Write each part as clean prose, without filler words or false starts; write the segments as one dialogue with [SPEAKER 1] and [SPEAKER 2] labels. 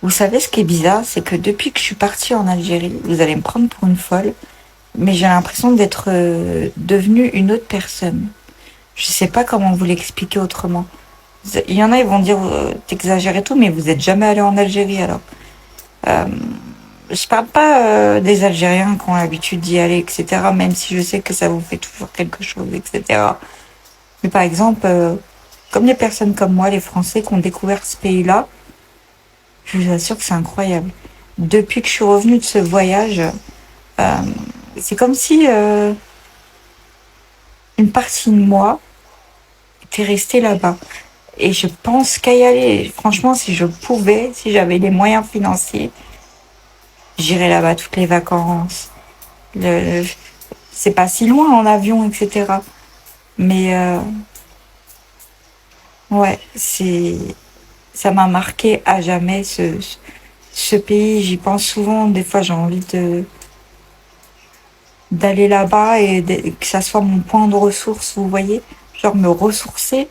[SPEAKER 1] Vous savez ce qui est bizarre, c'est que depuis que je suis partie en Algérie, vous allez me prendre pour une folle, mais j'ai l'impression d'être devenue une autre personne. Je sais pas comment vous l'expliquer autrement. Il y en a, ils vont dire, t'exagères et tout, mais vous êtes jamais allé en Algérie alors. Euh, je parle pas des Algériens qui ont l'habitude d'y aller, etc., même si je sais que ça vous fait toujours quelque chose, etc. Mais par exemple, comme les personnes comme moi, les Français qui ont découvert ce pays-là, je vous assure que c'est incroyable. Depuis que je suis revenue de ce voyage, euh, c'est comme si une partie de moi était restée là-bas. Et je pense qu'à y aller. Franchement, si je pouvais, si j'avais les moyens financiers, j'irais là-bas toutes les vacances. Le- c'est pas si loin en avion, etc. Mais ouais, ça m'a marqué à jamais ce pays. J'y pense souvent. Des fois, j'ai envie d'aller là-bas et que ça soit mon point de ressource, vous voyez, genre me ressourcer,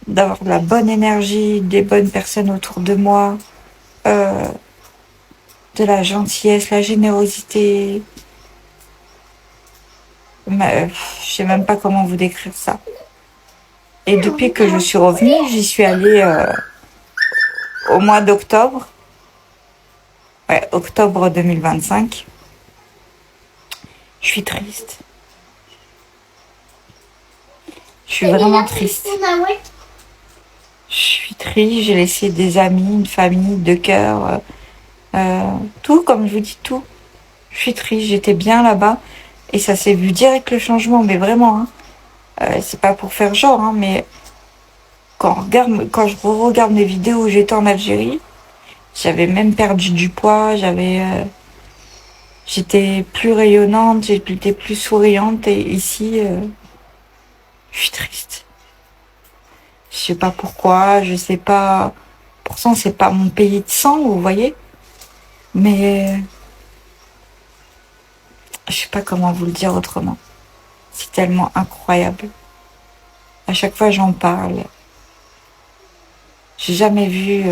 [SPEAKER 1] d'avoir de la bonne énergie, des bonnes personnes autour de moi, euh, de la gentillesse, la générosité. Je sais même pas comment vous décrire ça. Et depuis que je suis revenue, j'y suis allée au mois d'octobre, ouais, octobre 2025. Je suis triste. Je suis vraiment triste. Je suis triste, j'ai laissé des amis, une famille, de cœur, tout, comme je vous dis, tout. Je suis triste, j'étais bien là-bas et ça s'est vu direct le changement, mais vraiment, hein. C'est pas pour faire genre, hein, mais quand je regarde mes vidéos où j'étais en Algérie, j'avais même perdu du poids, j'étais plus rayonnante, j'étais plus souriante et ici, je suis triste. Je sais pas pourquoi, je sais pas. Pourtant, c'est pas mon pays de sang, vous voyez, mais je sais pas comment vous le dire autrement. C'est tellement incroyable. À chaque fois, j'en parle. J'ai jamais vu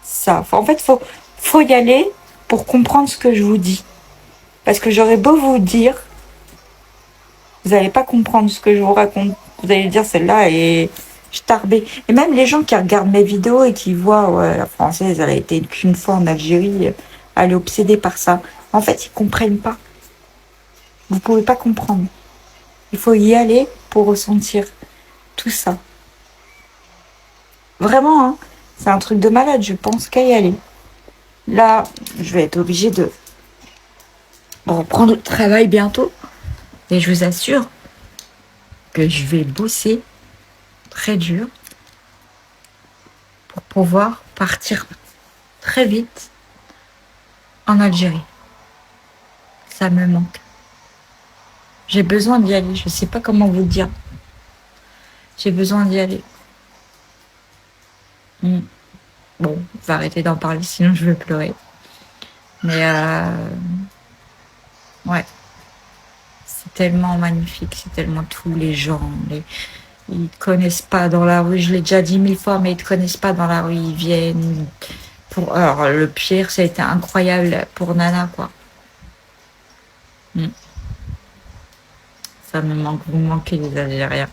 [SPEAKER 1] ça. En fait, faut y aller pour comprendre ce que je vous dis. Parce que j'aurais beau vous dire, vous n'allez pas comprendre ce que je vous raconte. Vous allez dire celle-là et je tarbais. Et même les gens qui regardent mes vidéos et qui voient, ouais, la française, elle a été qu'une fois en Algérie, elle est obsédée par ça. En fait, ils comprennent pas. Vous pouvez pas comprendre. Il faut y aller pour ressentir tout ça. Vraiment, hein, c'est un truc de malade. Je pense qu'à y aller. Là, je vais être obligée de reprendre le travail bientôt. Et je vous assure que je vais bosser très dur pour pouvoir partir très vite en Algérie. Ça me manque. J'ai besoin d'y aller. Je ne sais pas comment vous le dire. J'ai besoin d'y aller. Mm. Bon, on va arrêter d'en parler, sinon je vais pleurer. Mais ouais, c'est tellement magnifique. C'est tellement tous les gens. Ils te connaissent pas dans la rue. Je l'ai déjà dit 1000 fois, mais ils te connaissent pas dans la rue. Ils viennent pour. Alors le pire, ça a été incroyable pour Nana, quoi. Mm. Ça me manque. Vous me manquez les Algériens.